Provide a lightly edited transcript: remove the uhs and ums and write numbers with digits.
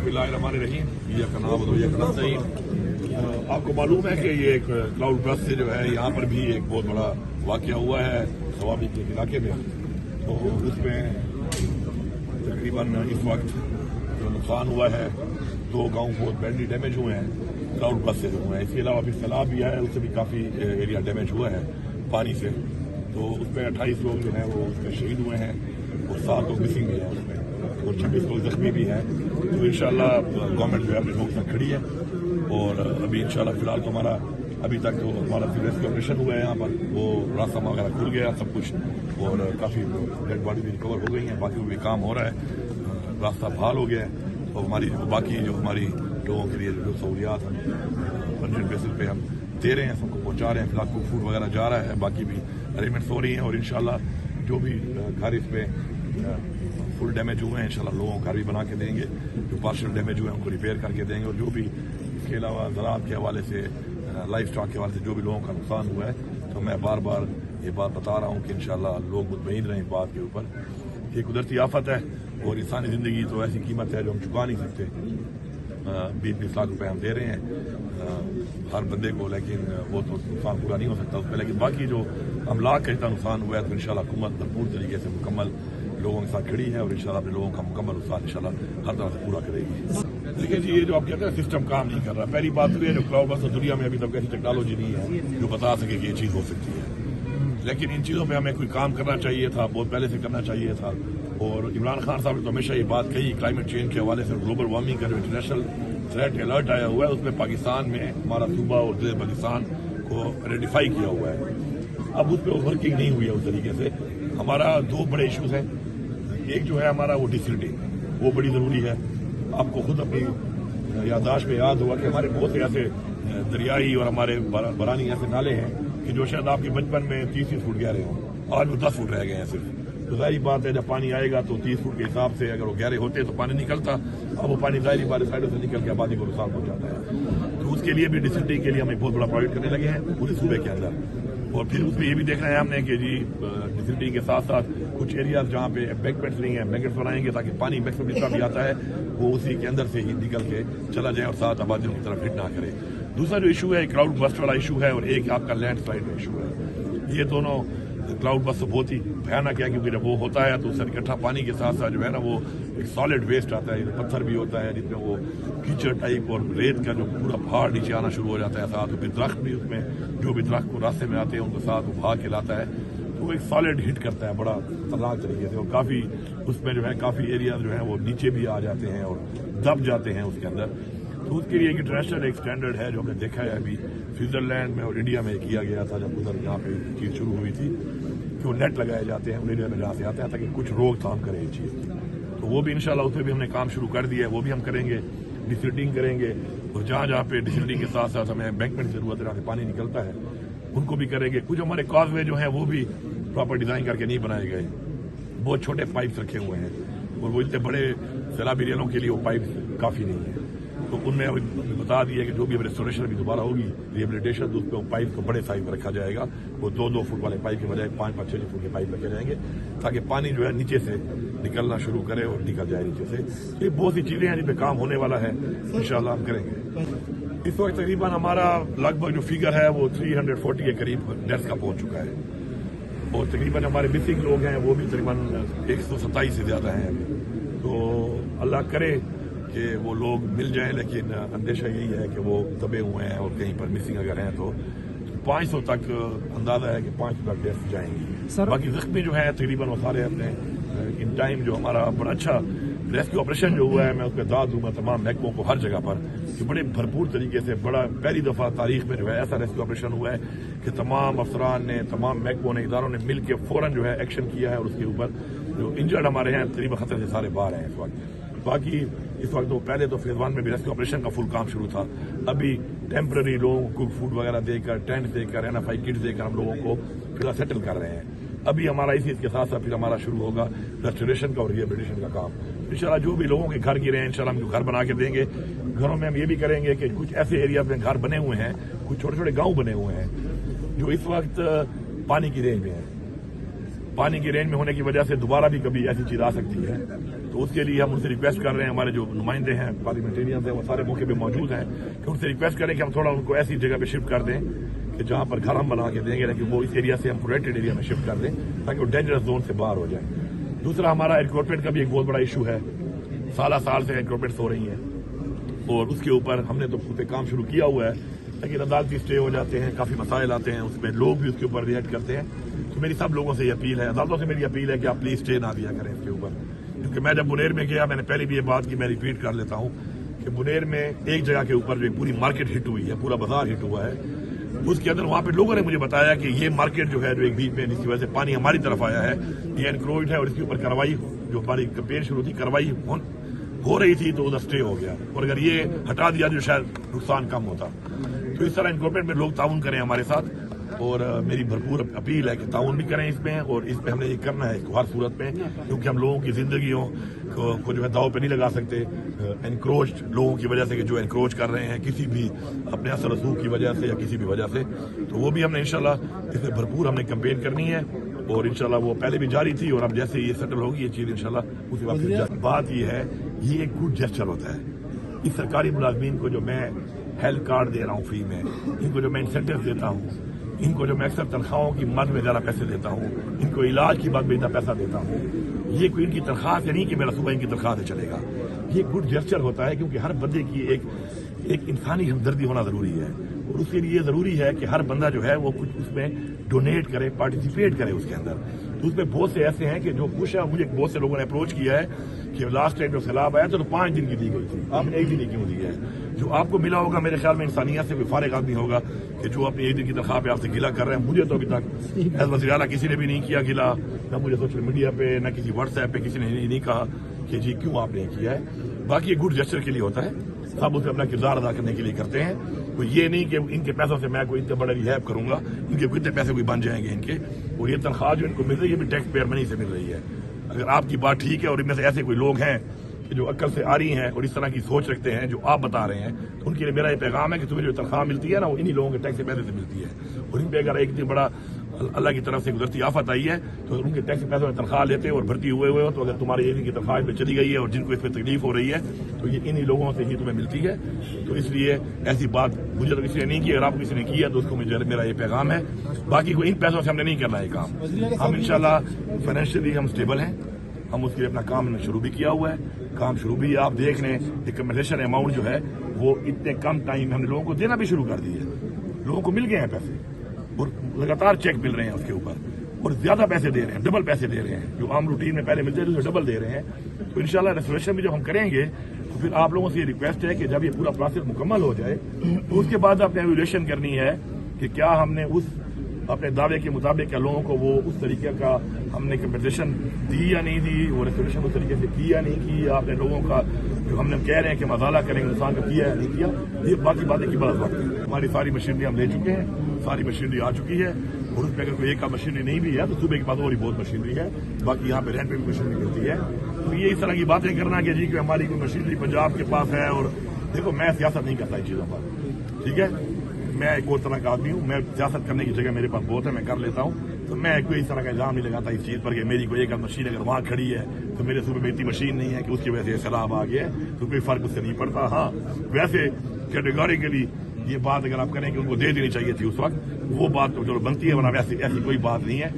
बिस्मिल्लाहिर्रहमानिर्रहीम। आपको मालूम है कि ये एक क्लाउड बस्ट से जो है यहाँ पर भी एक बहुत बड़ा वाक़या हुआ है सवाबी के इलाके में, तो उसमें तकरीबन इस वक्त जो नुकसान हुआ है 2 गांव बहुत बैडली डैमेज हुए हैं क्लाउड बस्ट से हुए हैं। इसके अलावा फिर सैलाब भी आया है, उससे भी काफ़ी एरिया डैमेज हुआ है पानी से। तो उसमें 28 लोग जो हैं वो उसमें शहीद हुए हैं और 7 लोग मिसिंग भी हैं उसमें, और 26 लोग जख्मी भी हैं। तो इंशाल्लाह गवर्नमेंट जो है अपने लोग साथ खड़ी है, और अभी इंशाल्लाह फिलहाल तो हमारा अभी तक जो हमारा रेस्क्यू ऑपरेशन हुआ है यहाँ पर, वो रास्ता वगैरह खुल गया सब कुछ, और काफ़ी डेड बॉडी भी रिकवर हो गई हैं। बाकी भी काम हो रहा है, रास्ता बहाल हो गया है। तो हमारी बाकी जो हमारी लोगों के लिए जो सहूलियात हम अर्जेंट बेसिस पे हम दे रहे हैं, सबको पहुँचा रहे हैं। फिलहाल कुछ फूड वगैरह जा रहा है, बाकी भी अरेंजमेंट्स हो रही हैं, और इंशाल्लाह जो भी घर इसमें फुल डैमेज हुए हैं इंशाल्लाह लोगों को घर भी बना के देंगे, जो पार्शल डैमेज हुए हैं उनको रिपेयर करके देंगे, और जो भी इसके अलावा ज़राअत के हवाले से लाइफ स्टॉक के हवाले से जो भी लोगों का नुकसान हुआ है, तो मैं बार बार ये बात बता रहा हूँ कि इंशाल्लाह लोग मुतमईन रहें बात के ऊपर। ये कुदरती आफत है और इंसानी ज़िंदगी तो ऐसी कीमत है जो हम चुका नहीं सकते। 20-20 लाख रुपए हम दे रहे हैं हर बंदे को, लेकिन वो तो नुकसान पूरा नहीं हो सकता उसमें। लेकिन बाकी जो अमलाक का जितना नुकसान हुआ है तो इंशाल्लाह हुकूमत भरपूर तरीके से मुकम्मल लोगों के साथ खड़ी है, और इंशाल्लाह अपने लोगों का मुकम्मल नुकसान इंशाल्लाह हर तरह से पूरा करेगी। देखिए जी, ये जो आप कहते हैं सिस्टम काम नहीं कर रहा। पहली बात तो ये जो क्लाउड बस्ट दुनिया में अभी तक ऐसी टेक्नोलॉजी नहीं है जो बता सके कि ये चीज़ हो सकती है, लेकिन इन चीज़ों पर हमें कोई काम करना चाहिए था, बहुत पहले से करना चाहिए था। और इमरान खान साहब ने तो हमेशा ये बात कही, क्लाइमेट चेंज के हवाले से ग्लोबल वार्मिंग का जो इंटरनेशनल थ्रेट अलर्ट आया हुआ है उसमें पाकिस्तान में हमारा सूबा और जिले बलूचिस्तान को आइडेंटिफाई किया हुआ है। अब उस पर वर्किंग नहीं हुई है उस तरीके से। हमारा 2 बड़े इशूज़ हैं, एक जो है हमारा वो डिसिल्टिंग, वो बड़ी ज़रूरी है। आपको खुद अपनी याददाश्त में याद होगा कि हमारे बहुत से ऐसे दरियाई और हमारे बरानी ऐसे नाले हैं कि जो शायद आपके बचपन में 30 फुट गहरे हों, आज वो 10 फुट रह गए हैं सिर्फ। तो जाहिर बात है जब पानी आएगा तो 30 फुट के हिसाब से अगर वो गहरे होते तो पानी निकलता, अब वो पानी जाहिर बात साइडों से निकल के आबादी को नुकसान पहुंचाता है। तो उसके लिए भी डिसिल्टिंग के लिए हमें बहुत बड़ा प्रोजेक्ट करने लगे हैं पूरे सूबे के अंदर। और फिर उसमें ये भी देखना है हमने कि जी डिसिल्टिंग के साथ साथ कुछ एरियाज जहाँ पे एम्बैंकमेंट्स नहीं है, एम्बैंकमेंट्स बनाएंगे ताकि पानी मैक्सिमम जितना भी आता है वो उसी के अंदर से ही निकल के चला जाए और साथ आबादियों की तरफ हिट ना करे। दूसरा जो इशू है क्लाउड बस्ट वाला इशू है, और एक आपका लैंड स्लाइड का इशू है। ये दोनों क्लाउड बस्ट बहुत ही भयानक है, क्योंकि जब वो होता है तो उससे इकट्ठा पानी के साथ साथ जो है ना वो एक सॉलिड वेस्ट आता है, पत्थर भी होता है जिसमें वो कीचड़ टाइप और रेत का जो पूरा पहाड़ नीचे आना शुरू हो जाता है साथ, फिर दरख्त भी उसमें जो भी दरख्त को रास्ते में आते हैं उनको साथ वो भाग के लाता है, तो वो एक सॉलिड हिट करता है बड़ा खतरनाक तरीके से। और काफ़ी उसमें जो है काफ़ी एरिया जो है वो नीचे भी आ जाते हैं और दब जाते हैं उसके अंदर। तो उसके लिए एक इंटरनेशनल एक स्टैंडर्ड है जो हमने देखा है अभी स्विट्जरलैंड में और इंडिया में किया गया था, जब उधर यहाँ पे चीज़ शुरू हुई थी कि वो नेट लगाए जाते हैं उन एरिया में जहाँ से आते हैं ताकि कुछ रोकथाम करे ये चीज़। तो वो भी इंशाल्लाह उसमें भी हमने काम शुरू कर दिया है, वो भी हम करेंगे, डिसिल्टिंग करेंगे, और जहाँ जहाँ पे डिसिल्टिंग के साथ साथ हमें एम्बैंकमेंट की जरूरत है जहाँ से पानी निकलता है उनको भी करेंगे। कुछ हमारे कॉजवे जो हैं वो भी प्रॉपर डिज़ाइन करके नहीं बनाए गए, बहुत छोटे पाइप्स रखे हुए हैं, और वो इतने बड़े सैलाबी रेलों के लिए वो पाइप काफ़ी नहीं है। तो उनमें अभी बता दिया कि जो भी रेस्टोरेशन भी दोबारा होगी रिहेबिलिटेशन, तो उस पर पाइप को बड़े साइज में रखा जाएगा, वो 2-2 फुट वाले पाइप के बजाय 5-5-6 फुट के पाइप रखे जाएंगे ताकि पानी जो है नीचे से निकलना शुरू करे और निकल जाए नीचे से। ये बहुत सी चीज़ें हैं जिन पर काम होने वाला है, इंशाल्लाह हम करेंगे। इस वक्त तकरीबन हमारा लगभग जो फिगर है वो 340 के करीब डेथ का पहुँच चुका है, और तकरीबन हमारे मिसिंग लोग हैं वो भी तकरीबन 127 से ज़्यादा हैं अभी। तो अल्लाह करे कि वो लोग मिल जाएं, लेकिन अंदेशा यही है कि वो दबे हुए हैं और कहीं पर मिसिंग अगर हैं तो 500 तक अंदाजा है कि 500 तक डेथ जाएंगी। बाकी जख्मी जो है तकरीबन वो सारे अपने इन टाइम जो हमारा बड़ा अच्छा रेस्क्यू ऑपरेशन जो हुआ है, मैं उस पर दाद दूंगा तमाम महकमों को हर जगह पर कि बड़े भरपूर तरीके से बड़ा पहली दफ़ा तारीख में जो है ऐसा रेस्क्यू ऑपरेशन हुआ है कि तमाम अफसरान ने, तमाम महकमों ने, इदारों ने मिल के फ़ौरन जो है एक्शन किया है, और उसके ऊपर जो इंजर्ड हमारे हैं तकरीबन खतरे से सारे बाहर हैं इस वक्त। बाकी इस वक्त तो पहले तो फेज 1 में भी रेस्क्यू ऑपरेशन का फुल काम शुरू था, अभी टेम्पररी लोगों को फूड वगैरह देकर, टेंट देकर, NFI किट्स देकर हम लोगों को फिलहाल सेटल कर रहे हैं। अभी हमारा इसी के साथ साथ फिर हमारा शुरू होगा रेस्टोरेशन का और रिहेबिलिटेशन का काम। इंशाल्लाह जो भी लोगों के घर गिरे हैं इंशाल्लाह हम घर बना के देंगे। घरों में हम ये भी करेंगे कि कुछ ऐसे एरिया में घर बने हुए हैं, कुछ छोटे छोटे गाँव बने हुए हैं जो इस वक्त पानी की रेंज में है। पानी की रेंज में होने की वजह से दोबारा भी कभी ऐसी चीज आ सकती है, تو اس کے لیے ہم ان سے ریکویسٹ کر رہے ہیں، ہمارے جو نمائندے ہیں پارلیمنٹرینز ہیں وہ سارے موقع پہ موجود ہیں، کہ ان سے ریکویسٹ کریں کہ ہم تھوڑا ان کو ایسی جگہ پہ شفٹ کر دیں کہ جہاں پر گھر ہم بنا کے دیں گے، لیکن وہ اس ایریا سے ہم پروٹیکٹڈ ایریا میں شفٹ کر دیں تاکہ وہ ڈینجرس زون سے باہر ہو جائیں۔ دوسرا ہمارا انکروچمنٹ کا بھی ایک بہت بڑا ایشو ہے، سال سے انکروچمنٹس ہو رہی ہیں اور اس کے اوپر ہم نے تو اس پہ کام شروع کیا ہوا ہے، لیکن عدالتی اسٹے ہو جاتے ہیں، کافی مسائل آتے ہیں، اس میں لوگ بھی اس کے اوپر ریئیکٹ کرتے ہیں۔ تو میری سب لوگوں سے یہ اپیل ہے، عدالتوں سے میری اپیل ہے کہ آپ پلیز اسٹے نہ دیا کریں اس کے اوپر، کیونکہ میں جب منیر میں گیا میں نے پہلے بھی یہ بات کی، میں ریپیٹ کر لیتا ہوں کہ منیر میں ایک جگہ کے اوپر جو پوری مارکیٹ ہٹ ہوئی ہے، پورا بازار ہٹ ہوا ہے، اس کے اندر وہاں پہ لوگوں نے مجھے بتایا کہ یہ مارکیٹ جو ہے جو ایک بیچ میں جس کی وجہ سے پانی ہماری طرف آیا ہے، یہ انکروچڈ ہے اور اس کے اوپر کارروائی جو ہماری کمپین شروع تھی کارروائی ہو رہی تھی تو ادھر اسٹے ہو گیا، اور اگر یہ ہٹا دیا تو شاید نقصان کم ہوتا۔ تو اس طرح انکروچمنٹ میں لوگ تعاون کریں ہمارے ساتھ، اور میری بھرپور اپیل ہے کہ تعاون بھی کریں اس میں، اور اس پہ ہم نے یہ کرنا ہے ہر صورت میں، کیونکہ ہم لوگوں کی زندگیوں کو جو ہے داؤ پہ نہیں لگا سکتے انکروچڈ لوگوں کی وجہ سے، کہ جو انکروچ کر رہے ہیں کسی بھی اپنے اثر رسوخ کی وجہ سے یا کسی بھی وجہ سے، تو وہ بھی ہم نے انشاءاللہ اس میں بھرپور ہم نے کمپین کرنی ہے، اور انشاءاللہ وہ پہلے بھی جاری تھی، اور اب جیسے یہ سیٹل ہوگی یہ چیز انشاءاللہ اسی وقت۔ بات یہ ہے یہ ایک گڈ جسچر ہوتا ہے، اس سرکاری ملازمین کو جو میں ہیلتھ کارڈ دے رہا ہوں فری میں، ان کو جو میں انسینٹیو دیتا ہوں، ان کو جو میں اکثر تنخواہوں کی مد میں زیادہ پیسے دیتا ہوں، ان کو علاج کی مد میں اتنا پیسہ دیتا ہوں، یہ کوئی ان کی تنخواہ سے نہیں کہ میرا صبح ان کی تنخواہ سے چلے گا، یہ گڈ جسچر ہوتا ہے، کیونکہ ہر بندے کی ایک انسانی ہمدردی ہونا ضروری ہے، اور اس کے لیے ضروری ہے کہ ہر بندہ جو ہے وہ کچھ اس میں ڈونیٹ کرے، پارٹیسپیٹ کرے اس کے اندر۔ تو اس میں بہت سے ایسے ہیں کہ جو خوش ہیں، مجھے بہت سے لوگوں نے اپروچ کیا ہے کہ لاسٹ ٹائم جو سیلاب آیا تو 5 دن کی دی گئی تھی، آپ نے 1 دن کی کیوں دی ہے؟ جو آپ کو ملا ہوگا میرے خیال میں انسانیت سے کوئی فارغ آدمی ہوگا کہ جو اپنی 1 دن کی تنخواہ پہ آپ سے گلا کر رہے ہیں۔ مجھے تو ابھی تک ایز وزیر اعلیٰ کسی نے بھی نہیں کیا گلا، نہ مجھے سوشل میڈیا پہ نہ کسی واٹس ایپ پہ کسی نے نہیں کہا کہ جی کیوں آپ نے کیا ہے۔ باقی یہ گڈ جسچر کے لیے ہوتا ہے، سب اسے اپنا کردار ادا کرنے کے لیے کرتے ہیں، تو یہ نہیں کہ ان کے پیسوں سے میں کوئی اتنے بڑے ریہیب کروں گا، ان کے اتنے پیسے کوئی بن جائیں گے ان کے، اور یہ تنخواہ جو ان کو مل رہی ہے یہ بھی ٹیکس پیئر منی سے مل رہی ہے۔ اگر آپ کی بات ٹھیک ہے اور ان میں سے ایسے کوئی لوگ ہیں کہ جو عقل سے آ رہی ہیں اور اس طرح کی سوچ رکھتے ہیں جو آپ بتا رہے ہیں، تو ان کے لیے میرا یہ پیغام ہے کہ تمہیں جو تنخواہ ملتی ہے نا وہ انہی لوگوں کے ٹیکس سے پیسے سے ملتی ہے، اور ان پہ اگر ایک دن بڑا اللہ کی طرف سے گزرتی آفت آئی ہے تو ان کے ٹیکس کے پیسوں میں تنخواہ لیتے اور بھرتی ہوئے ہو، تو اگر تمہاری ایک دن کی تنخواہ پہ چلی گئی ہے اور جن کو اس پہ تکلیف ہو رہی ہے تو یہ انہی لوگوں سے ہی تمہیں ملتی ہے۔ تو اس لیے ایسی بات مجھے تو کسی نے نہیں کی، اگر آپ کو کسی نے کیا تو اس کو میرا یہ پیغام ہے، باقی کوئی ان پیسوں سے ہم نے نہیں کرنا یہ کام۔ ہم انشاءاللہ فائنینشلی ہم سٹیبل ہیں، ہم اس کے لیے اپنا کام شروع بھی کیا ہوا ہے، کام شروع بھی آپ دیکھ لیں کہ کمپنسیشن اماؤنٹ جو ہے وہ اتنے کم ٹائم میں ہم نے لوگوں کو دینا بھی شروع کر دی ہے، لوگوں کو مل گئے ہیں پیسے اور لگاتار چیک مل رہے ہیں اس کے اوپر، اور زیادہ پیسے دے رہے ہیں، ڈبل پیسے دے رہے ہیں، جو عام روٹین میں پہلے ملتے تھے ڈبل دے رہے ہیں۔ تو انشاءاللہ ریسٹوریشن بھی جب ہم کریں گے تو پھر آپ لوگوں سے یہ ریکویسٹ ہے کہ جب یہ پورا پروسیس مکمل ہو جائے تو اس کے بعد آپ نے ایویلویشن کرنی ہے کہ کیا ہم نے اس اپنے دعوے کے مطابق کیا لوگوں کو وہ اس طریقے کا ہم نے کمپنسیشن دی یا نہیں دی، وہ ریسٹوریشن اس طریقے سے کی یا نہیں کی، آپ نے لوگوں کا جو ہم نے کہہ رہے ہیں کہ مزالہ کریں گے نقصان کا کیا یا نہیں کیا، یہ باقی باتیں کی بات ہے۔ ہماری ساری مشینری ہم لے چکے ہیں، ساری مشینری آ چکی ہے، اور اس پہ اگر کوئی ایک مشینری نہیں بھی ہے تو صوبے کے پاس اور بھی بہت مشینری ہے، باقی یہاں پہ رینٹ پہ بھی مشینری ملتی ہے۔ تو یہ اس طرح کی باتیں کرنا کہ جی کہ ہماری کوئی مشینری پنجاب کے پاس ہے، اور دیکھو میں سیاست نہیں کرتا ان چیزوں پر، ٹھیک ہے، میں ایک اور طرح کا آدمی ہوں، میں سیاست کرنے کی جگہ میرے پاس بہت ہے، میں کر لیتا ہوں، تو میں کوئی اس طرح کا الزام نہیں لگاتا اس چیز پر کہ میری کوئی ایک مشین اگر وہاں کھڑی ہے تو میرے صوبے میں اتنی مشین نہیں ہے کہ اس کی وجہ سے سیلاب آ گیا ہے، تو کوئی فرق اس سے نہیں پڑتا۔ ہاں ویسے کیٹیگوریکلی یہ بات اگر آپ کریں کہ ان کو دے دینی چاہیے تھی اس وقت، وہ بات تو چلو بنتی ہے، ورنہ ایسی کوئی بات نہیں ہے۔